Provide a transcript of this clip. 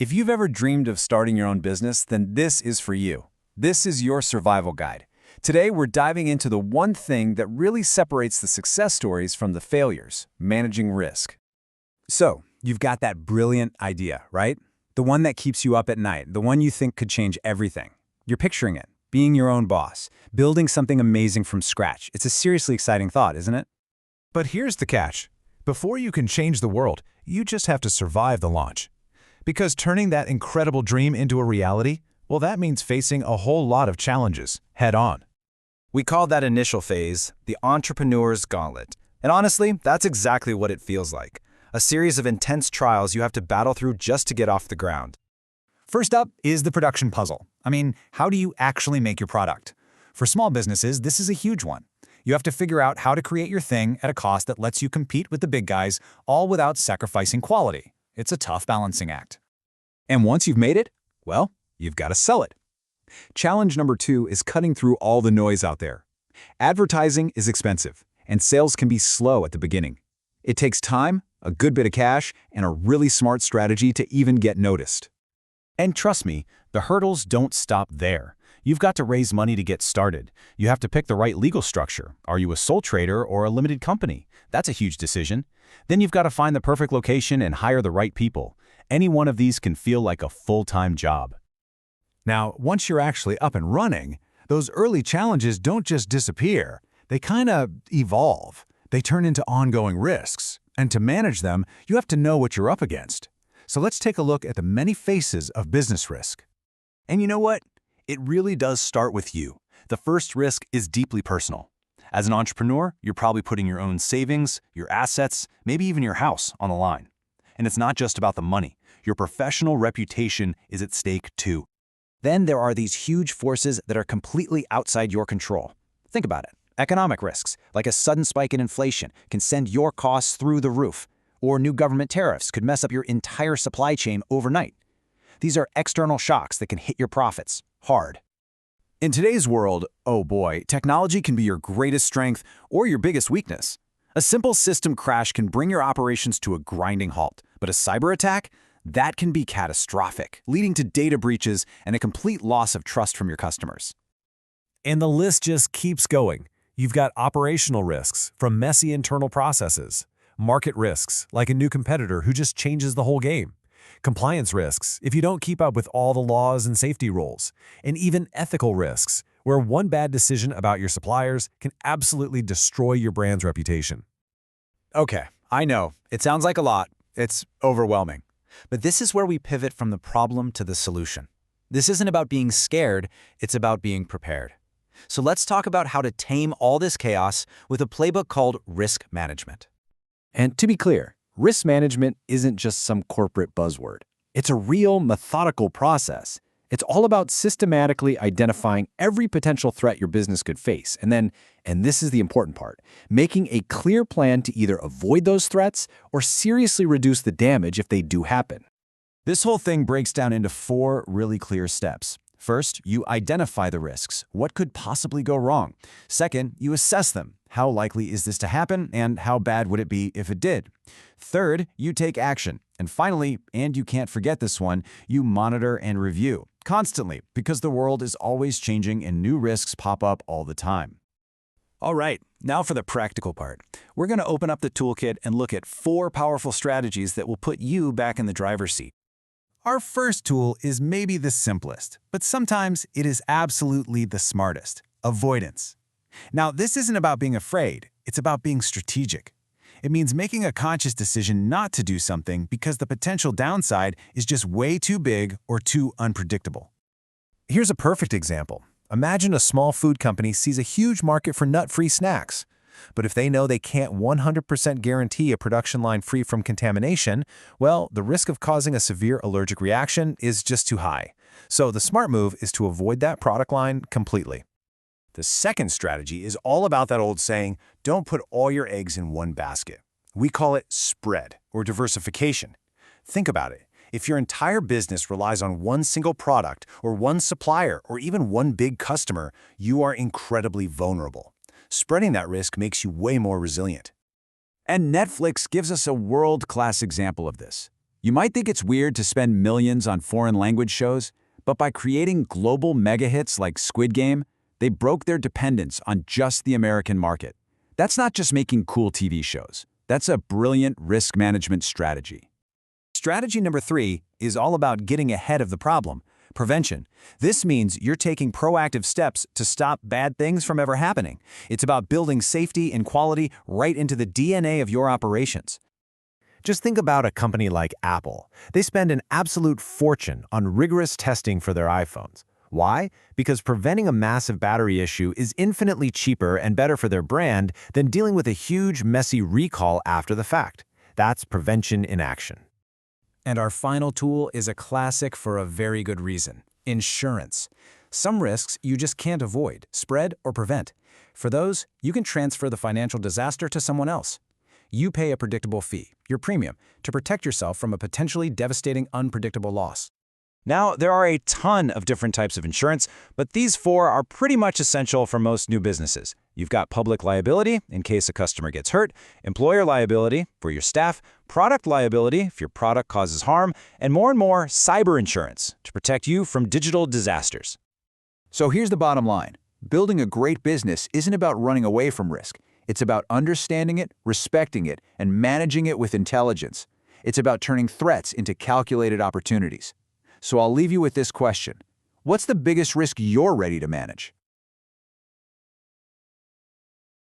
If you've ever dreamed of starting your own business, then this is for you. This is your survival guide. Today, we're diving into the one thing that really separates the success stories from the failures: managing risk. So, you've got that brilliant idea, right? The one that keeps you up at night, the one you think could change everything. You're picturing it, being your own boss, building something amazing from scratch. It's a seriously exciting thought, isn't it? But here's the catch. Before you can change the world, you just have to survive the launch. Because turning that incredible dream into a reality, well, that means facing a whole lot of challenges head-on. We call that initial phase the entrepreneur's gauntlet. And honestly, that's exactly what it feels like. A series of intense trials you have to battle through just to get off the ground. First up is the production puzzle. How do you actually make your product? For small businesses, this is a huge one. You have to figure out how to create your thing at a cost that lets you compete with the big guys, all without sacrificing quality. It's a tough balancing act. And once you've made it, well, you've got to sell it. Challenge number 2 is cutting through all the noise out there. Advertising is expensive, and sales can be slow at the beginning. It takes time, a good bit of cash, and a really smart strategy to even get noticed. And trust me, the hurdles don't stop there. You've got to raise money to get started. You have to pick the right legal structure. Are you a sole trader or a limited company? That's a huge decision. Then you've got to find the perfect location and hire the right people. Any one of these can feel like a full-time job. Now, once you're actually up and running, those early challenges don't just disappear. They kind of evolve. They turn into ongoing risks. And to manage them, you have to know what you're up against. So let's take a look at the many faces of business risk. And you know what? It really does start with you. The first risk is deeply personal. As an entrepreneur, you're probably putting your own savings, your assets, maybe even your house on the line. And it's not just about the money. Your professional reputation is at stake too. Then there are these huge forces that are completely outside your control. Think about it. Economic risks, like a sudden spike in inflation, can send your costs through the roof. Or new government tariffs could mess up your entire supply chain overnight. These are external shocks that can hit your profits hard. In today's world, oh boy, technology can be your greatest strength or your biggest weakness. A simple system crash can bring your operations to a grinding halt, but a cyber attack? That can be catastrophic, leading to data breaches and a complete loss of trust from your customers. And the list just keeps going. You've got operational risks from messy internal processes, market risks like a new competitor who just changes the whole game, compliance risks if you don't keep up with all the laws and safety rules, and even ethical risks where one bad decision about your suppliers can absolutely destroy your brand's reputation. Okay, I know, it sounds like a lot. It's overwhelming. But this is where we pivot from the problem to the solution. This isn't about being scared, it's about being prepared. So let's talk about how to tame all this chaos with a playbook called risk management. And to be clear, risk management isn't just some corporate buzzword. It's a real, methodical process. It's all about systematically identifying every potential threat your business could face, and then, and this is the important part, making a clear plan to either avoid those threats or seriously reduce the damage if they do happen. This whole thing breaks down into 4 really clear steps. First, you identify the risks. What could possibly go wrong? Second, you assess them. How likely is this to happen, and how bad would it be if it did? Third, you take action. And finally, and you can't forget this one, you monitor and review constantly, because the world is always changing and new risks pop up all the time. All right, now for the practical part. We're going to open up the toolkit and look at 4 powerful strategies that will put you back in the driver's seat. Our first tool is maybe the simplest, but sometimes it is absolutely the smartest: avoidance. Now, this isn't about being afraid, it's about being strategic. It means making a conscious decision not to do something because the potential downside is just way too big or too unpredictable. Here's a perfect example. Imagine a small food company sees a huge market for nut-free snacks. But if they know they can't 100% guarantee a production line free from contamination, well, the risk of causing a severe allergic reaction is just too high. So the smart move is to avoid that product line completely. The second strategy is all about that old saying, don't put all your eggs in one basket. We call it spread or diversification. Think about it. If your entire business relies on one single product or one supplier or even one big customer, you are incredibly vulnerable. Spreading that risk makes you way more resilient. And Netflix gives us a world-class example of this. You might think it's weird to spend millions on foreign language shows, but by creating global mega hits like Squid Game, they broke their dependence on just the American market. That's not just making cool TV shows. That's a brilliant risk management strategy. Strategy number 3 is all about getting ahead of the problem. Prevention. This means you're taking proactive steps to stop bad things from ever happening. It's about building safety and quality right into the DNA of your operations. Just think about a company like Apple. They spend an absolute fortune on rigorous testing for their iPhones. Why? Because preventing a massive battery issue is infinitely cheaper and better for their brand than dealing with a huge, messy recall after the fact. That's prevention in action. And our final tool is a classic for a very good reason: insurance. Some risks you just can't avoid, spread, or prevent. For those, you can transfer the financial disaster to someone else. You pay a predictable fee, your premium, to protect yourself from a potentially devastating, unpredictable loss. Now, there are a ton of different types of insurance, but these 4 are pretty much essential for most new businesses. You've got public liability in case a customer gets hurt, employer liability for your staff, product liability if your product causes harm, and more, cyber insurance to protect you from digital disasters. So here's the bottom line. Building a great business isn't about running away from risk. It's about understanding it, respecting it, and managing it with intelligence. It's about turning threats into calculated opportunities. So I'll leave you with this question. What's the biggest risk you're ready to manage?